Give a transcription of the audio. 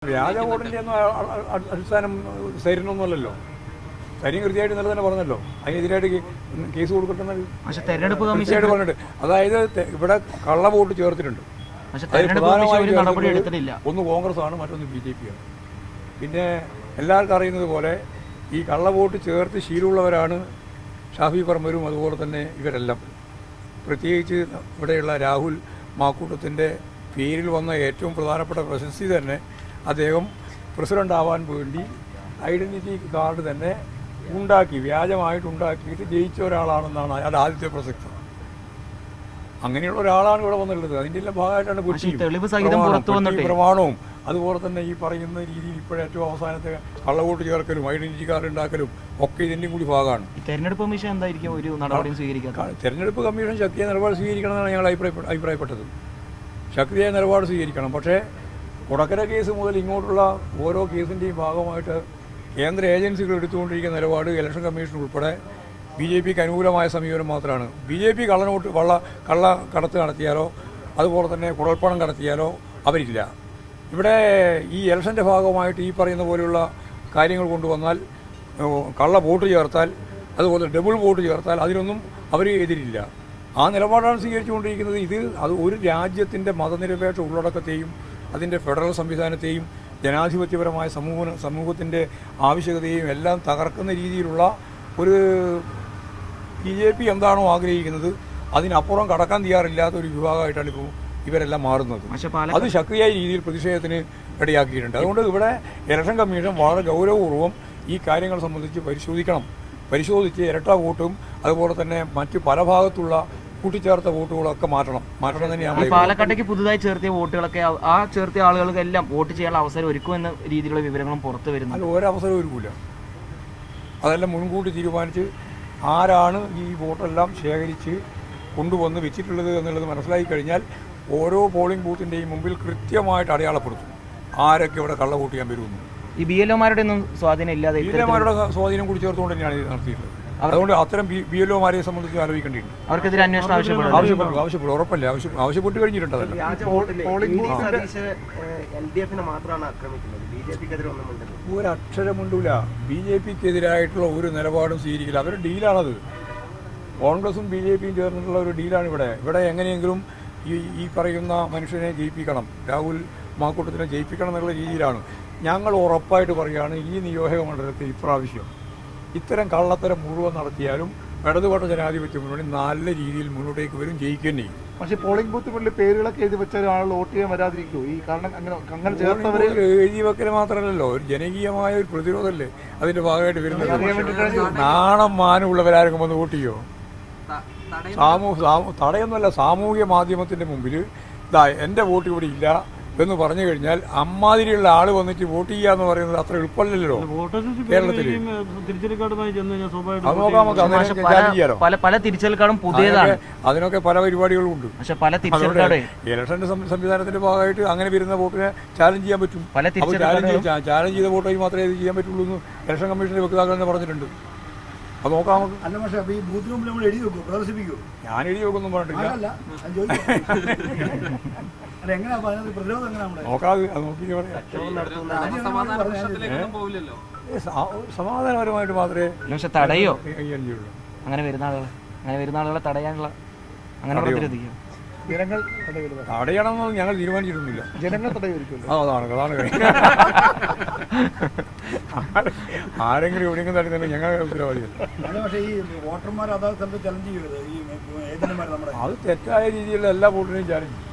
വ്യാജ വോട്ടിൻ്റെ ഒന്നും അടിസ്ഥാനം സൈരനൊന്നുമല്ലല്ലോ. സൈര്യം കൃത്യമായിട്ട് ഇന്നലെ തന്നെ പറഞ്ഞല്ലോ, അതിനെതിരായിട്ട് കേസ് കൊടുക്കട്ടെന്നത് തെരഞ്ഞെടുപ്പ് കമ്മീഷനായിട്ട് പറഞ്ഞിട്ട്. അതായത് ഇവിടെ കള്ള വോട്ട് ചേർത്തിട്ടുണ്ട്. ഒന്ന് കോൺഗ്രസ് ആണ്, മറ്റൊന്ന് BJP ആണ്. പിന്നെ എല്ലാവർക്കും അറിയുന്നത് പോലെ ഈ കള്ള വോട്ട് ചേർത്ത് ശീലമുള്ളവരാണ് ഷാഫി പറമ്പരും അതുപോലെ തന്നെ ഇവരെല്ലാം. പ്രത്യേകിച്ച് ഇവിടെയുള്ള രാഹുൽ മാക്കൂട്ടത്തിൻ്റെ പേരിൽ വന്ന ഏറ്റവും പ്രധാനപ്പെട്ട പ്രശസ്തി തന്നെ അദ്ദേഹം പ്രസിഡന്റ് ആവാൻ വേണ്ടി ഐഡൻറ്റിറ്റി കാർഡ് തന്നെ വ്യാജമായിട്ടുണ്ടാക്കിയിട്ട് ജയിച്ച ഒരാളാണെന്നാണ് അയാളുടെ ആദ്യത്തെ പ്രസക്തി. അങ്ങനെയുള്ള ഒരാളാണ് ഇവിടെ വന്നുള്ളത്. അതിൻ്റെ എല്ലാം ഭാഗമായിട്ടാണ് പ്രമാണവും അതുപോലെ തന്നെ ഈ പറയുന്ന രീതിയിൽ ഇപ്പോഴേറ്റവും അവസാനത്തെ കള്ളവോട്ട് ചേർക്കലും ഐഡന്റിറ്റി കാർഡ് ഉണ്ടാക്കലും ഒക്കെ ഇതിൻ്റെയും കൂടി ഭാഗമാണ്. തെരഞ്ഞെടുപ്പ് കമ്മീഷൻ എന്തായിരിക്കും ഒരു നടപടിയും സ്വീകരിക്കുക? തെരഞ്ഞെടുപ്പ് കമ്മീഷൻ ശക്തിയായ നിലപാട് സ്വീകരിക്കണമെന്നാണ് ഞങ്ങൾ അഭിപ്രായപ്പെട്ടത്. ശക്തിയായ നിലപാട് സ്വീകരിക്കണം. പക്ഷേ കൊടക്കര കേസ് മുതൽ ഇങ്ങോട്ടുള്ള ഓരോ കേസിൻ്റെയും ഭാഗമായിട്ട് കേന്ദ്ര ഏജൻസികൾ എടുത്തുകൊണ്ടിരിക്കുന്ന നിലപാട് ഇലക്ഷൻ കമ്മീഷൻ ഉൾപ്പെടെ BJPക്ക് അനുകൂലമായ സമീപനം മാത്രമാണ്. BJP കള്ള കടത്ത് നടത്തിയാലോ അതുപോലെ തന്നെ കുഴൽപ്പണം കടത്തിയാലോ അവരില്ല. ഇവിടെ ഈ ഇലക്ഷൻ്റെ ഭാഗമായിട്ട് ഈ പറയുന്ന പോലെയുള്ള കാര്യങ്ങൾ കൊണ്ടുവന്നാൽ, കള്ള വോട്ട് ചേർത്താൽ, അതുപോലെ ഡബിൾ വോട്ട് ചേർത്താൽ അതിനൊന്നും അവർ എതിരില്ല. ആ നിലപാടാണ് സ്വീകരിച്ചുകൊണ്ടിരിക്കുന്നത്. അത് ഒരു രാജ്യത്തിൻ്റെ മതനിരപേക്ഷ ഉള്ളടക്കത്തെയും അതിൻ്റെ ഫെഡറൽ സംവിധാനത്തെയും ജനാധിപത്യപരമായ സമൂഹത്തിൻ്റെ ആവശ്യകതയെയും എല്ലാം തകർക്കുന്ന രീതിയിലുള്ള ഒരു BJP എന്താണോ ആഗ്രഹിക്കുന്നത് അതിനപ്പുറം കടക്കാൻ തയ്യാറില്ലാത്ത ഒരു വിഭാഗമായിട്ടാണ് ഇപ്പോൾ ഇവരെല്ലാം മാറുന്നത്. അത് ശക്തിയായ രീതിയിൽ പ്രതിഷേധത്തിന് ഇടയാക്കിയിട്ടുണ്ട്. അതുകൊണ്ട് ഇവിടെ ഇലക്ഷൻ കമ്മീഷൻ വളരെ ഗൗരവപൂർവ്വം ഈ കാര്യങ്ങൾ സംബന്ധിച്ച് പരിശോധിച്ച് ഇരട്ട വോട്ടും അതുപോലെ തന്നെ മറ്റ് പല ഭാഗത്തുള്ള കൂട്ടിച്ചേർത്ത വോട്ടുകളൊക്കെ മാറ്റണം തന്നെയാണ്. പാലക്കാട്ടേക്ക് പുതുതായി ചേർത്തിയ വോട്ടുകളൊക്കെ ആ ചേർത്തിയ ആളുകൾക്കെല്ലാം വോട്ട് ചെയ്യാനുള്ള അവസരം ഒരുക്കുമെന്ന രീതിയിലുള്ള വിവരങ്ങളും പുറത്തു വരുന്നു. അത് ഒരവസരം ഒരുക്കില്ല. അതെല്ലാം മുൻകൂട്ടി തീരുമാനിച്ച് ആരാണ് ഈ വോട്ടെല്ലാം ശേഖരിച്ച് കൊണ്ടുവന്ന് വെച്ചിട്ടുള്ളത് എന്നുള്ളത് മനസ്സിലാക്കി കഴിഞ്ഞാൽ ഓരോ പോളിംഗ് ബൂത്തിൻ്റെയും മുമ്പിൽ കൃത്യമായിട്ട് അടയാളപ്പെടുത്തും ആരൊക്കെ ഇവിടെ കള്ള വോട്ട് ചെയ്യാൻ വരുമെന്ന്. ഈ BLOമാരുടെ ഒന്നും സ്വാധീനം ഇല്ലാതെ BLOമാരുടെ സ്വാധീനം കൂടി ചേർത്തുകൊണ്ട് തന്നെയാണ് ഇത് നടത്തിയിട്ടുള്ളത്. അതുകൊണ്ട് അത്തരം BLOമാരെ സംബന്ധിച്ച് ആലോചിക്കേണ്ടിയിട്ടുണ്ട്. അവർക്കെതിരെ അന്വേഷണം ആവശ്യപ്പെടും. ഉറപ്പല്ല, ആവശ്യപ്പെട്ട് കഴിഞ്ഞിട്ടുണ്ട്. ഒരക്ഷരമുണ്ടില്ല. BJPക്കെതിരായിട്ടുള്ള ഒരു നിലപാടും സ്വീകരിക്കില്ല. അവരുടെ ഡീലാണത്. കോൺഗ്രസും BJPയും ചേർന്നിട്ടുള്ള ഒരു ഡീലാണ് ഇവിടെ എങ്ങനെയെങ്കിലും ഈ പറയുന്ന മനുഷ്യനെ ജയിപ്പിക്കണം, രാഹുൽ മാക്കൂട്ടത്തിനെ ജയിപ്പിക്കണം എന്നുള്ള രീതിയിലാണ്. ഞങ്ങൾ ഉറപ്പായിട്ട് പറയുകയാണ്, ഈ നിയോജക മണ്ഡലത്തിൽ ഇപ്രാവശ്യം ഇത്തരം കള്ളത്തരം മുഴുവൻ നടത്തിയാലും ഇടതുപക്ഷ ജനാധിപത്യ മുന്നണി നല്ല രീതിയിൽ മുന്നോട്ടേക്ക് വരും, ജയിക്കുകയും ചെയ്യും. പക്ഷേ പോളിംഗ് ബൂത്തുകളിൽ പേരുകളൊക്കെ എഴുതി വെച്ചാൽ ആളുകൾ വോട്ട് ചെയ്യാൻ വരാതിരിക്കുമോ? ഈ കാരണം അങ്ങനെ ചേർത്തവരെ എഴുതി വെക്കൽ മാത്രമല്ലല്ലോ, ഒരു ജനകീയമായ ഒരു പ്രതിരോധമല്ലേ അതിന്റെ ഭാഗമായിട്ട് വരുന്നത്. നാണം മാനമുള്ളവരാരും വന്ന് വോട്ട് ചെയ്യോ? തടയൊന്നുമല്ല. സാമൂഹ്യ മാധ്യമത്തിന്റെ മുമ്പിൽ എൻ്റെ വോട്ട് ഇവിടെ ഇല്ല എന്ന് പറഞ്ഞു കഴിഞ്ഞാൽ അമ്മാതിരിയുള്ള ആള് വന്നിട്ട് വോട്ട് ചെയ്യാന്ന് പറയുന്നത് അത്ര എളുപ്പമല്ലല്ലോ കേരളത്തിൽ. പല തിരിച്ചറിയൽ കാർഡും പുതിയതാണ്. അതിനൊക്കെ പല പരിപാടികളും ഉണ്ട്. ഇലക്ഷന്റെ സംവിധാനത്തിന്റെ ഭാഗമായിട്ട് അങ്ങനെ വരുന്ന വോട്ടിനെ ചാലഞ്ച് ചെയ്യാൻ പറ്റും. ചാലഞ്ച് ചെയ്ത വോട്ടായി മാത്രമേ ഇത് ചെയ്യാൻ പറ്റുള്ളൂ എന്ന് ഇലക്ഷൻ കമ്മീഷന്റെ വക്താക്കൾ തന്നെ പറഞ്ഞിട്ടുണ്ട്. അത് നോക്കാം നമുക്ക്. ഞാൻ എഴുതി വെക്കൊന്നും പറഞ്ഞിട്ടില്ല. നോക്കാതെ അത് നോക്കി പറയാം. സമാധാനപരമായിട്ട് മാത്രമേ തടയോ അങ്ങനെ വരുന്ന ആളുകളെ തടയാനുള്ള അങ്ങനെ പ്രതിരോധിക്കും. തടയണമെന്ന് ഞങ്ങൾ തീരുമാനിച്ചിട്ടൊന്നുമില്ല. ജനങ്ങൾ തടയുമായിരിക്കും. അതാണ് ആരെങ്കിലും എവിടെയെങ്കിലും തടയുന്നില്ല, ഞങ്ങൾ ഉത്തരവാദിയല്ല. അത് തെറ്റായ രീതിയിലുള്ള എല്ലാ വോട്ടിനെയും ചാലഞ്ച് ചെയ്യും.